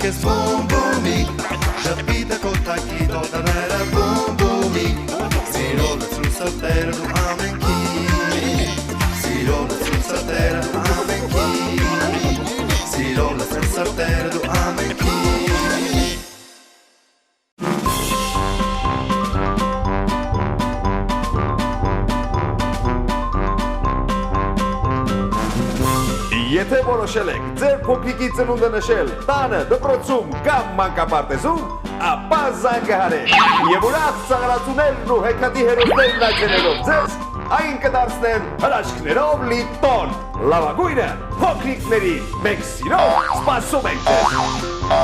ես բումբումի Ժպիտը կոտակի տոտաները բումբումի Սիրո լծրու սրտերը դու ամենքի Սիրո լծրու սրտերը ամենքի Սիրո լծրու սրտերը դու ամենքի Եթե որոշել եք ձեր փոքրիկի ծնունդը նշել տանը, դպրոցում կամ մանկապարտեզում, ապա զանգահարեք եւ ուրախ ծաղրացուներն ու հեքիաթի հերոսներն այցելելով ձեզ այն կդարձնեն հրաշքներով լի տոն։ Լավագույնը փոքրիկների մեկ սիրով սպասում ենք ձեզ։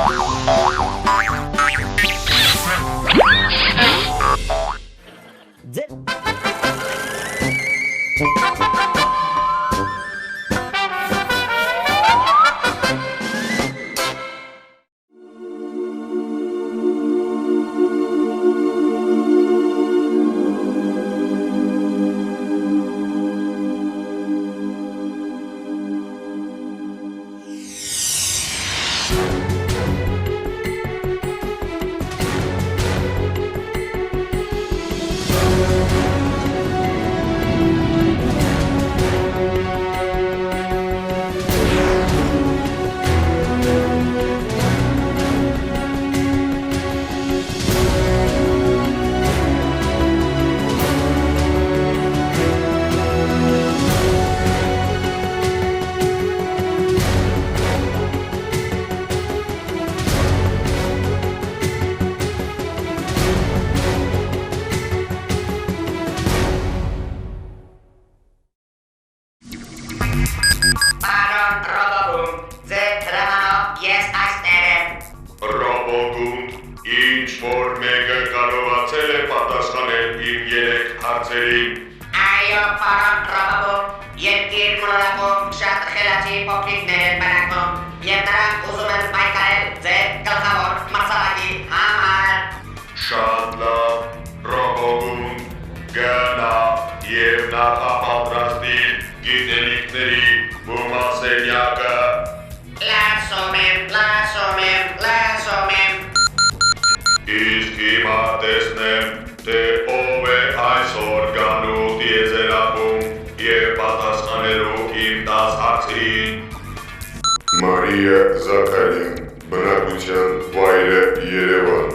Մարիա Զաքարյան, բնակության վայրը Երևան,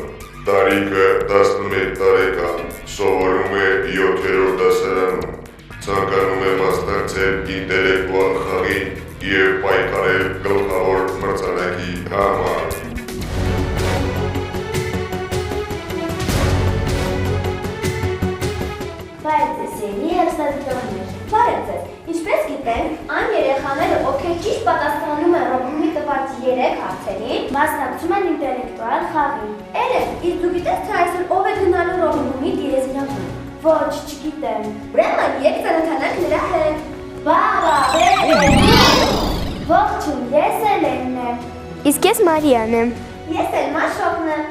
տարիքը 11 տարեկան, սովորում է 7-րդ դասարանում, ցանկանում է մասնակցել ինտելեկտուալ խաղին և պայքարել գլխավոր մրցանակի համար։ Բարև ձեզ սիրելի հեռուստադիտողներ, բարև ձեզ։ Ինչպես գիտենք, այն երեխաները, ովքեր ճիշտ պատասխանում են Ռոբոմի տված 3 հարցերին, մասնակցում են ինտելեկտուալ խաղին։ Երեկ, իսկ դու գիտես, թե այսօր ով է գնալու Ռոբոմի տիրեզիրակում։ Ոչ, չգիտեմ։ Ուրեմն եկեք ծանոթանանք նրա հետ։ Բաբա, ողջույն, ես Էլենն եմ։ Իսկ ես Մարիան եմ։ Ես էլ Մաշոկն եմ։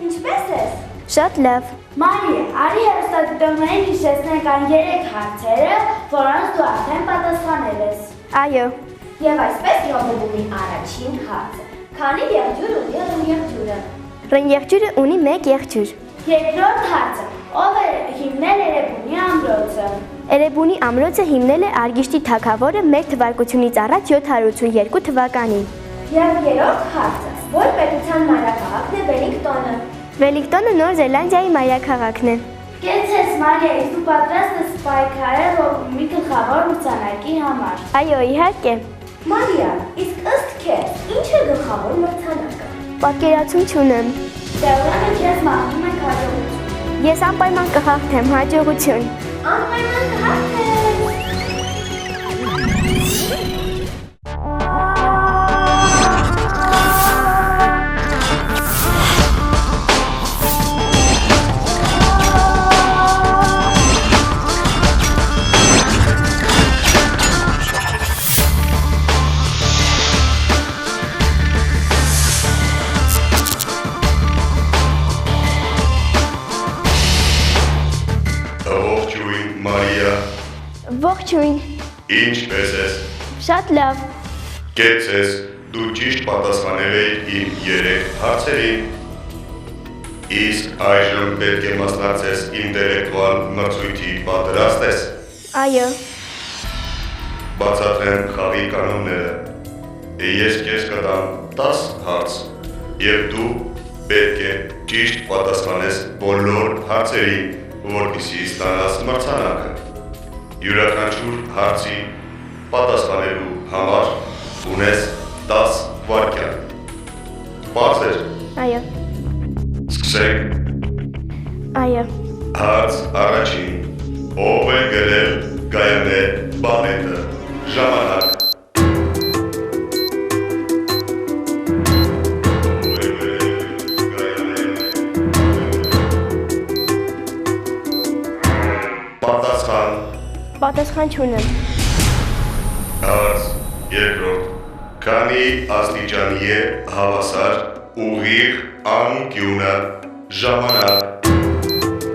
Ինչպես ես։ Շատ լավ։ Մարիա, արի հեռուստադիտողներին հիշեցնենք այն 3 հարցերը, որոնց դու արդեն պատասխանել ես։ Այո։ Եվ այսպես Ռոբոմի առաջին հարցը. Քանի եղջյուր ունի ռնյեղջյուրը։ Ռնյեղջյուրը ունի 1 եղջյուր։ Երկրորդ հարցը. ով է հիմնել Էրեբունի ամրոցը։ Էրեբունի ամրոցը հիմնել է Արգիշտի թագավորը մեր թվարկությունից առաջ 782 թվականին։ Եվ երրորդ հարցը. որ պետության մայրաքաղաքն է Վելինգտոնը։ Վելինգտոնը Նոր Զելանդիայի մայրաքաղաքն է։ Կեցես Մարիա, իսկ դու պատրաստ ես պայքարել Ռոբոմի գլխավոր մրցանակի համար։ Այո, իհարկե։ Մարիա, իսկ ըստ քեզ, ինչ է գլխավոր մրցանակը։ Պատկերացում չունեմ։ Դե ուրեմն քեզ մաղթում ենք հաջողություն։ Ես անպայման կհաղթեմ, հաջողություն։ Անպայման կհաղթես։ Ողջույն։ Ինչպես ես։ Շատ լավ։ Կեցես, դու ճիշտ պատասխանել էիր իմ 3 հարցերին։ Իսկ այժմ պետք է մասնակցես ինտելեկտուալ մրցույթի, պատրաստ ես։ Այո, Բացատրեմ խաղի կանոնները։ Ես քեզ կտամ 10 հարց, եւ դու պետք է ճիշտ պատասխանես բոլոր հարցերին, որպեսզի ստանաս մրցանակը։ Յուրաքանչյուր հարցի պատասխանելու համար ունես 10 վայրկյան։ Բարձր, այո, սկսենք։ այո, Հարց առաջին. ով է գրել Գայանե բանետը։ Ժամանակ։ Պատասխան։ պատասխան չունեմ, Հարց երկրորդ. Քանի աստիճանի է հավասար ուղիղ անկյունը։ Ժամանակ։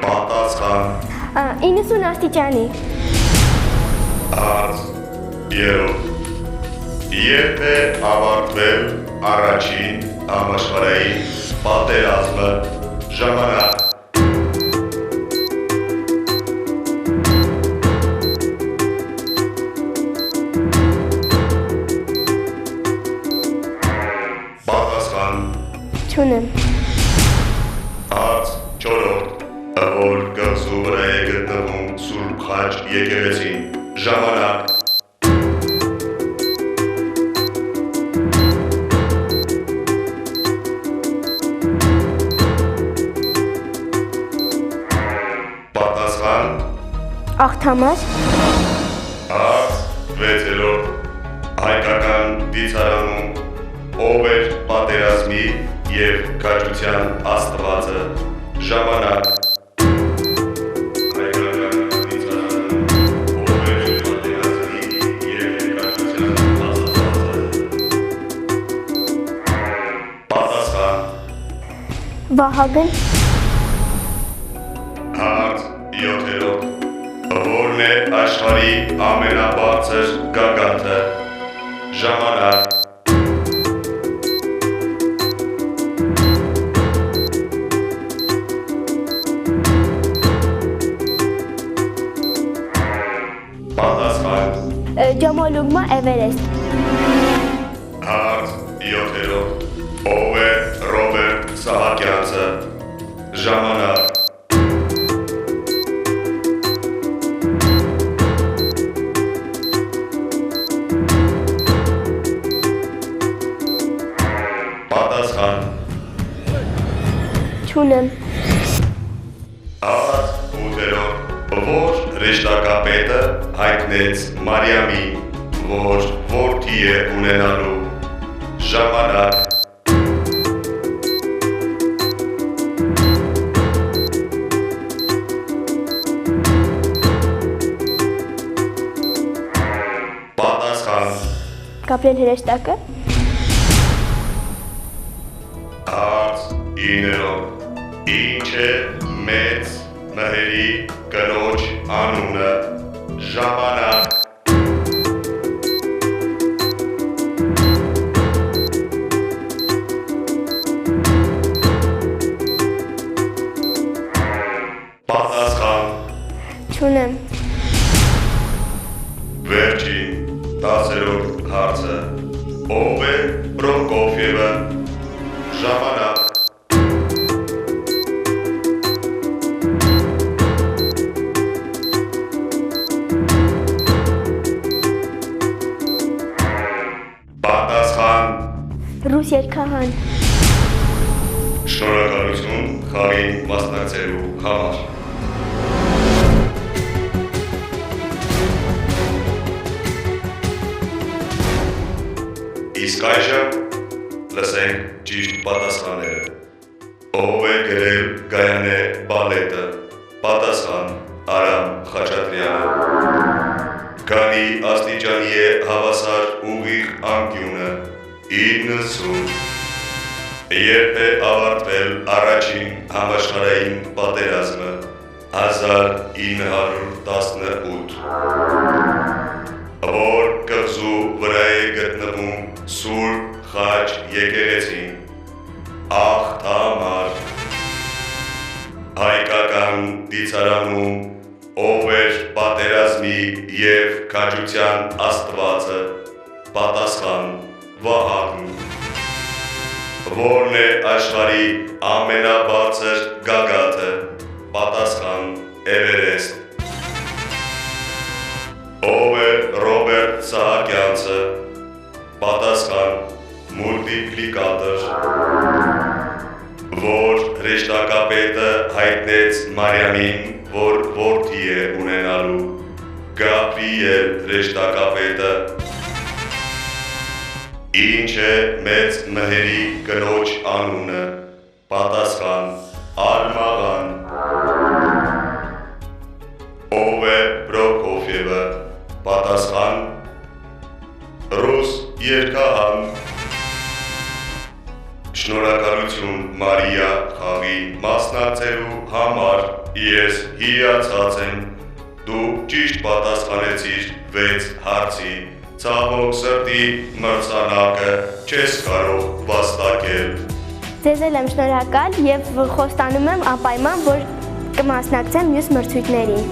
Պատասխան։ 90 աստիճանի, Հարց երրորդ. Երբ է ավարտվել առաջին համաշխարհային պատերազմը։ Ժամանակ։ Պատասխան։ չունեմ, Հարց չորրորդ. Որ կղզու վրա է գտնվում Սուրբ Խաչ եկեղեցին։ Ժամանակ։ Պատասխան։ աղթամաս, Հարց վեցերորդ. Հայկական դիցարանում ով էր պատերազմի և քաջության աստվածը։ Ժամանակ։ Հայկական դիցարանում ով էր պատերազմի և քաջության աստվածը։ Պատասխան։ Վահագն, Հարց յոթերորդ. Որն է աշխարհի ամենաբարձր գագաթը։ Ժամանակ։ Պատասխան։ Ջոմոլուգմա Էվերեստ, Հարց յոթերորդ. Ով է Ռոբերտ Սահակյանցը։ Ժամանակ։ Պատասխան։ չունեմ, Հարց ութերորդ. Որ հրեշտակապետը հայտնեց Մարիամի, որ որդի է ունենալու։ Ժամանակ։ Պատասխան։ Գաբրիել հրեշտակը, Հարց իներորդ. Ինչ է մեծ մհերի կնոջ անունը։ Ժամանակ։ Պատասխան։ չունեմ, Վերջին 10-րդ հարցը. Ով է Պրոկոֆիևը։ Ժամանակ։ Պատասխան։ ռուս երգահան, Շնորհակալություն խաղին մասնակցելու համար։ Իսկ այժմ լսենք ճիշտ պատասխանները։ Ով է գրել Գայանե բալետը։ Պատասխան՝ Արամ Խաչատրյանը։ Քանի աստիճանի է հավասար ուղիղ անկյունը։ 90։ Երբ է ավարտվել առաջին համաշխարհային պատերազմը 1918, որ կղզու վրա է գտնվում Սուրբ Խաչ եկեղեցին, աղթամար, հայկական դիցարանում, ով էր պատերազմի և քաջության աստվածը, պատասխան Վահագն, որն է աշխարհի ամենաբարձր գագաթը, պատասխան Էվերեստ, ով է Ռոբերտ Սահակյանցը, պատասխան մուլտիպլիկատոր, որ հրեշտակապետը հայտնեց Մարիամին, որ որդի է ունենալու, Գաբրիել հրեշտակապետը, ինչ է մեծ մհերի կնոջ անունը, պատասխան Արմաղան, ով է Պրոկոֆիևը, պատասխան Ռուս երգահան, շնորհակալություն Մարիա խաղի մասնակցելու համար, ես հիացած եմ, դու ճիշտ պատասխանեցիր 6 հարցի, ցավոք սրտի մրցանակը չես կարող վաստակել։ Ձեզ էլ եմ շնորհակալ եւ խոստանում եմ անպայման, որ կմասնակցեմ մյուս մրցույթներին։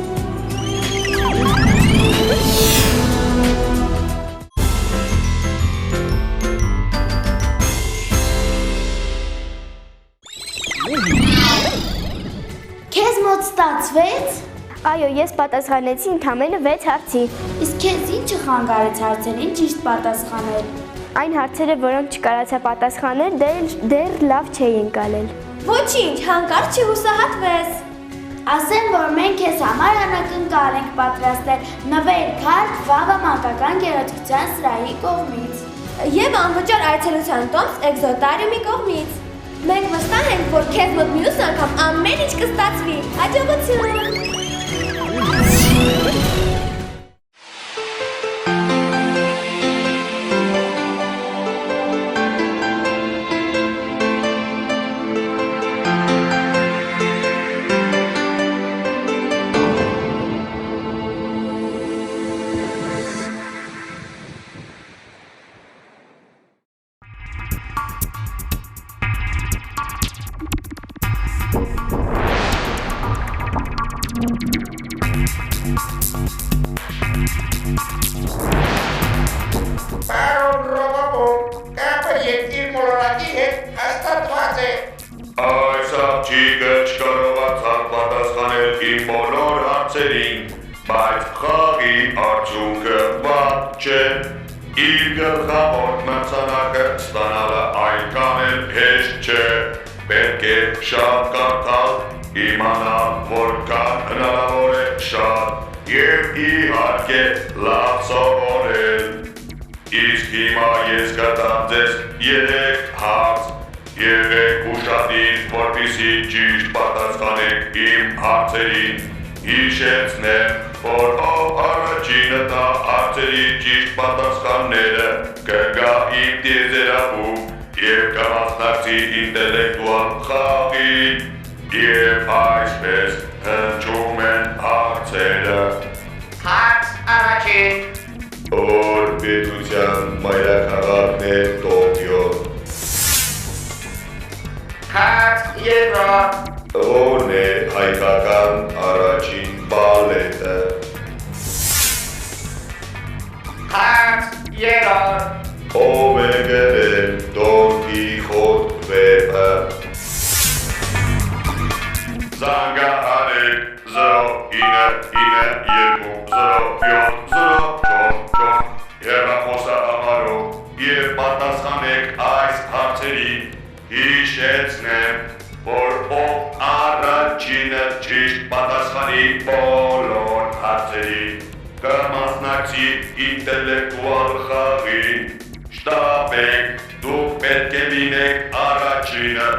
Քեզ մոտ ստացվեց։ Այո, ես պատասխանեցի ընդամենը 6 հարցի։ Իսկ քեզ ինչը խանգարեց հարցերին ճիշտ պատասխանել։ Այն հարցերը, որոնք չկարացա պատասխանել, դեռ լավ չէին գալել։ Ոչինչ, հանկարծ չհուսահատվես։ Ասեմ, որ մենք քեզ համար անակնկալ ենք պատրաստել նվեր քարտ Վավա մանկական գեղեցկության սրահի կողմից եւ անվճար այցելության տոմս Էկզոտարիումի կողմից։ Մենք վստահ ենք, որ քեզ մոտ մյուս անգամ ամեն ինչ կստացվի։ Հաջողություն։ Պարոն Ռոբոպոն, կապը և իր մոլորակի հետ հաստատված է։ Այս աղջիկը չկարողացավ պատասխանել իմ բոլոր հարցերին, բայց խաղի արդյունքը վատ չէ։ Իր գլխավոր մրցանակը ստանալը այնքան էլ հեշտ չէ։ Պետք է շատ կարդալ, իմանալ, որքան հնարավոր է շատ և իհարկե լավ սովորել։ Իսկ հիմա ես կտամ ձեզ 3 հարց, եղեք ուշադիր, որպեսզի ճիշտ պատասխանեք իմ հարցերին։ Հիշեցնեմ, որ ով առաջինը տա հարցերի ճիշտ պատասխանները, կգա իմ տիեզերապում և կմասնակցի ինտելեկտուալ խաղին, և այսպես հնչում են հարցերը։ Հարց առաջին։ Որ պետության մայրաքաղաքն է Տոկիո։ Հարց երկրորդ։ Որն է հայկական առաջին բալետը։ Հարց երրորդ։ Ով է գրել Դոն Կիխոտ վեպը։ Զանգահարեք 09920704 հեռախոսահամարով և պատասխանեք այս հարցերին։ Հիշեցնեմ, որ ով առաջինը ճիշտ պատասխանի բոլոր հարցերին, կմասնակցի ինտելեկտուալ խաղին։ Շտապեք, դուք պետք է լինեք առաջինը։